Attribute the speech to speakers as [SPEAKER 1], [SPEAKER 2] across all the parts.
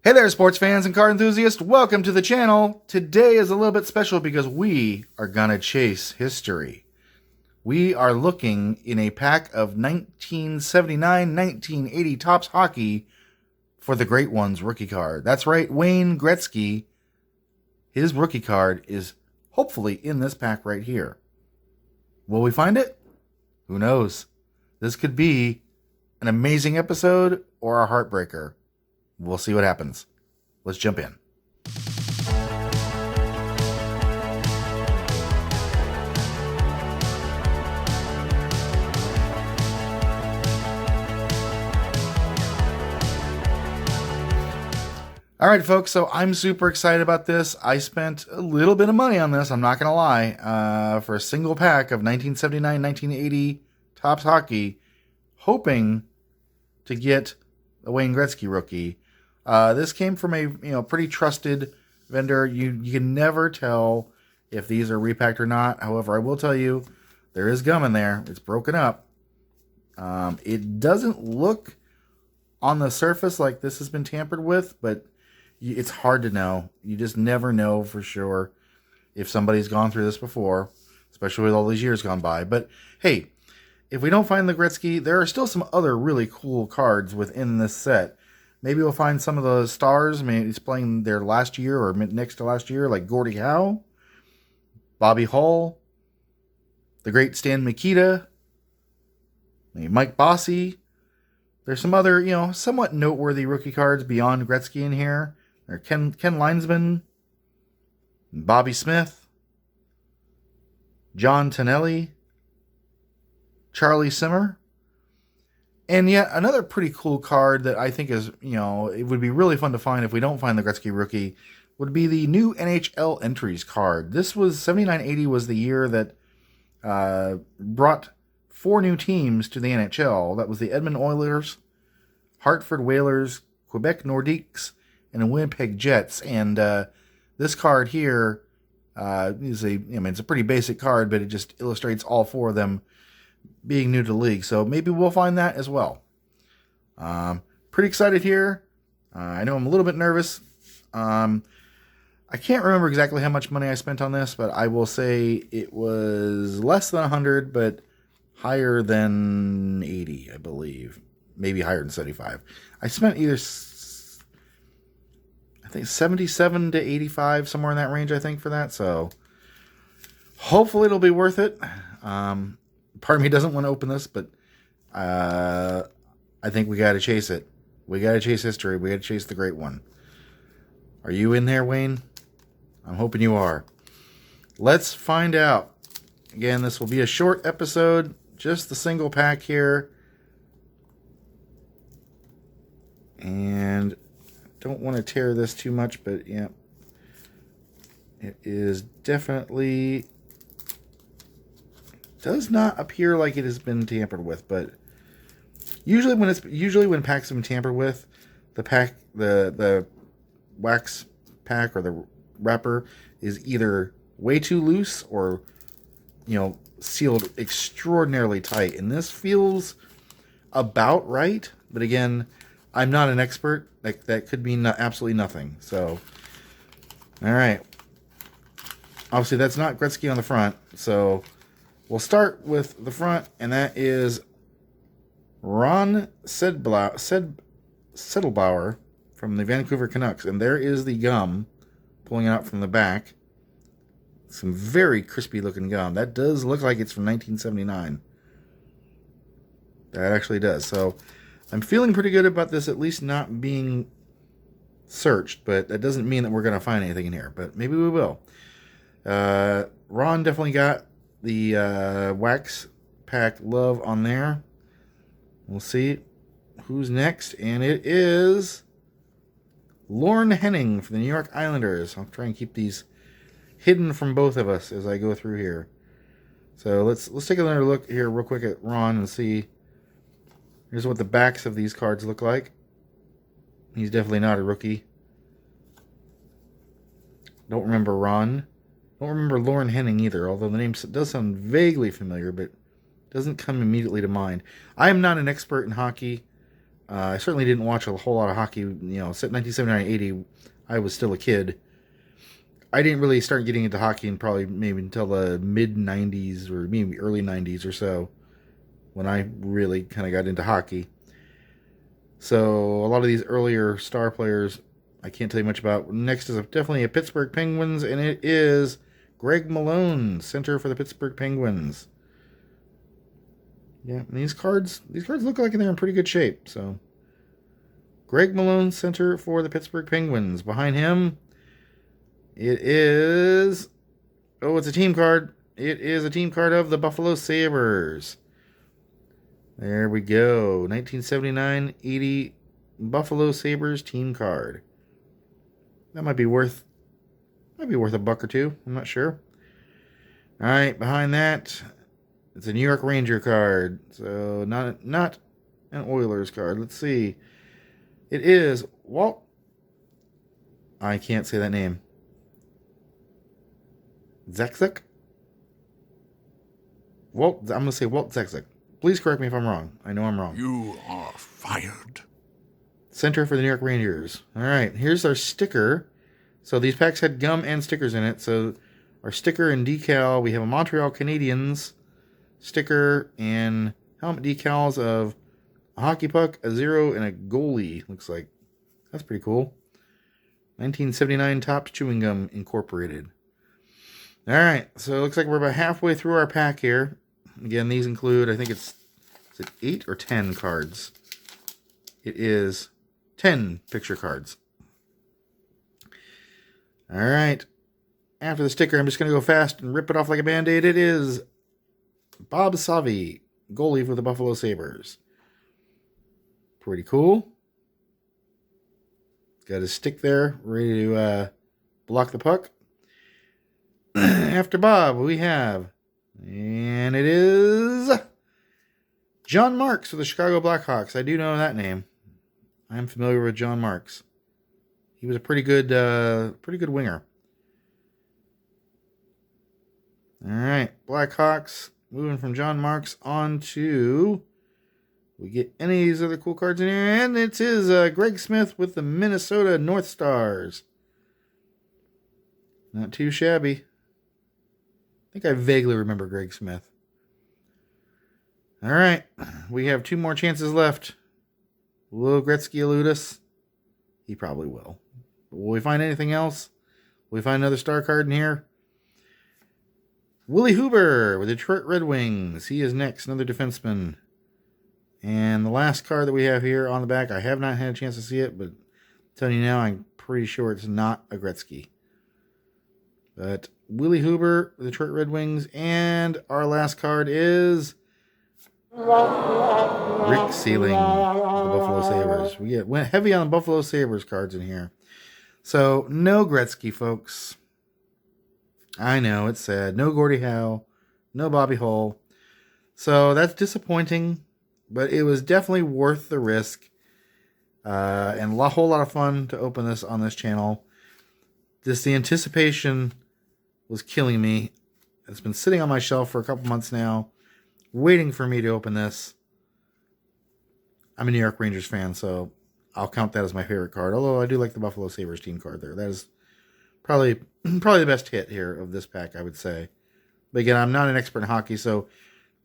[SPEAKER 1] Hey there, sports fans and card enthusiasts. Welcome to the channel. Today is a little bit special because we are going to chase history. We are looking in a pack of 1979-1980 Topps Hockey for the Great Ones rookie card. That's right, Wayne Gretzky. His rookie card is hopefully in this pack right here. Will we find it? Who knows? This could be an amazing episode or a heartbreaker. We'll see what happens. Let's jump in. All right, folks, so I'm super excited about this. I spent a little bit of money on this, I'm not going to lie, for a single pack of 1979-1980 Topps Hockey, hoping to get a Wayne Gretzky rookie. This came from a pretty trusted vendor. You can never tell if these are repacked or not. However, I will tell you there is gum in there. It's broken up. It doesn't look on the surface like this has been tampered with, but it's hard to know. You just never know for sure if somebody's gone through this before, especially with all these years gone by. But hey, if we don't find the Gretzky, there are still some other really cool cards within this set. Maybe we'll find some of the stars. I mean, he's playing their last year or next to last year, like Gordie Howe, Bobby Hull, the great Stan Mikita, Mike Bossy. There's some other, somewhat noteworthy rookie cards beyond Gretzky in here. There are Ken Linesman, Bobby Smith, John Tonelli, Charlie Simmer. And yet another pretty cool card that I think is, it would be really fun to find if we don't find the Gretzky rookie would be the new NHL entries card. This was 79-80 was the year that brought 4 new teams to the NHL. That was the Edmonton Oilers, Hartford Whalers, Quebec Nordiques, and the Winnipeg Jets. And this card here is it's a pretty basic card, but it just illustrates all 4 of them being new to the league. So maybe we'll find that as well. Pretty excited here. I know I'm a little bit nervous. I can't remember exactly how much money I spent on this, but I will say it was less than 100, but higher than 80, I believe. Maybe higher than 75. I spent either, I think 77 to 85, somewhere in that range, I think, for that. So hopefully it'll be worth it. Part of me doesn't want to open this, but I think we got to chase it. We got to chase history. We got to chase the great one. Are you in there, Wayne? I'm hoping you are. Let's find out. Again, this will be a short episode, just the single pack here. And don't want to tear this too much, but yeah, it is definitely does not appear like it has been tampered with, but usually when packs have been tampered with, the wax pack or the wrapper is either way too loose or sealed extraordinarily tight, and this feels about right. But again, I'm not an expert. That could mean absolutely nothing. So, all right. Obviously, that's not Gretzky on the front, so we'll start with the front, and that is Ron Settlebauer from the Vancouver Canucks. And there is the gum pulling out from the back. Some very crispy looking gum. That does look like it's from 1979. That actually does. So I'm feeling pretty good about this at least not being searched, but that doesn't mean that we're going to find anything in here. But maybe we will. Ron definitely got the wax pack love on there. We'll see who's next, and it is Lorne Henning from the New York Islanders. I'll try and keep these hidden from both of us as I go through here. So let's take another look here real quick at Ron and see. Here's what the backs of these cards look like. He's definitely not a rookie. Don't remember Ron. Don't remember Lorne Henning either, although the name does sound vaguely familiar, but doesn't come immediately to mind. I am not an expert in hockey. I certainly didn't watch a whole lot of hockey. 1979-80, I was still a kid. I didn't really start getting into hockey maybe until the mid-90s or maybe early 90s or so, when I really kind of got into hockey. So a lot of these earlier star players I can't tell you much about. Next is definitely a Pittsburgh Penguins, and it is Greg Malone, center for the Pittsburgh Penguins. Yeah, and these cards look like they're in pretty good shape. So Greg Malone, center for the Pittsburgh Penguins. Behind him, it is... Oh, it's a team card. It is a team card of the Buffalo Sabres. There we go. 1979-80 Buffalo Sabres team card. That might be worth a buck or two. I'm not sure. All right, behind that, it's a New York Ranger card. So not an Oilers card. Let's see. It is Walt. I can't say that name. Zexek? Walt. I'm gonna say Walt Zexek. Please correct me if I'm wrong. I know I'm wrong.
[SPEAKER 2] You are fired.
[SPEAKER 1] Center for the New York Rangers. All right, here's our sticker. So these packs had gum and stickers in it. So our sticker and decal, we have a Montreal Canadiens sticker and helmet decals of a hockey puck, a zero, and a goalie. Looks like that's pretty cool. 1979 Topps Chewing Gum Incorporated. All right, so it looks like we're about halfway through our pack here. Again, these include, I think is it 8 or 10 cards? It is 10 picture cards. All right. After the sticker, I'm just going to go fast and rip it off like a Band-Aid. It is Bob Savvy, goalie for the Buffalo Sabres. Pretty cool. Got his stick there, ready to block the puck. After Bob, we have, and it is John Marks of the Chicago Blackhawks. I do know that name. I'm familiar with John Marks. He was a pretty good winger. All right, Blackhawks. Moving from John Marks on to, we get any of these other cool cards in here, and it is Greg Smith with the Minnesota North Stars. Not too shabby. I think I vaguely remember Greg Smith. All right, we have 2 more chances left. Will Gretzky elude us? He probably will. But will we find anything else? Will we find another star card in here? Willie Huber with the Detroit Red Wings. He is next, another defenseman. And the last card that we have here on the back, I have not had a chance to see it, but I'm telling you now, I'm pretty sure it's not a Gretzky. But Willie Huber, the Detroit Red Wings, and our last card is Rick Sealing, the Buffalo Sabres. We went heavy on the Buffalo Sabres cards in here. So, no Gretzky, folks. I know, it's sad. No Gordie Howe. No Bobby Hull. So, that's disappointing. But it was definitely worth the risk. And a whole lot of fun to open this on this channel. Just the anticipation was killing me. It's been sitting on my shelf for a couple months now, waiting for me to open this. I'm a New York Rangers fan, so I'll count that as my favorite card. Although I do like the Buffalo Sabres team card there. That is probably the best hit here of this pack, I would say. But again, I'm not an expert in hockey, so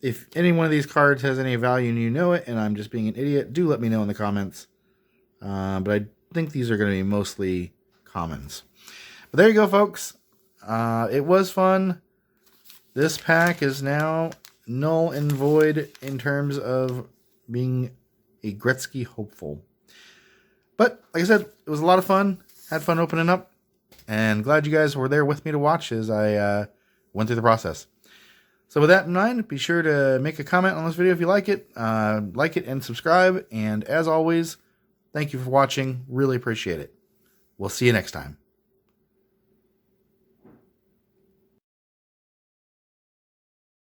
[SPEAKER 1] if any one of these cards has any value and you know it, and I'm just being an idiot, do let me know in the comments. But I think these are going to be mostly commons. But there you go, folks. It was fun. This pack is now null and void in terms of being a Gretzky hopeful. But, like I said, it was a lot of fun. Had fun opening up. And glad you guys were there with me to watch as I went through the process. So with that in mind, be sure to make a comment on this video if you like it. Like it and subscribe. And as always, thank you for watching. Really appreciate it. We'll see you next time.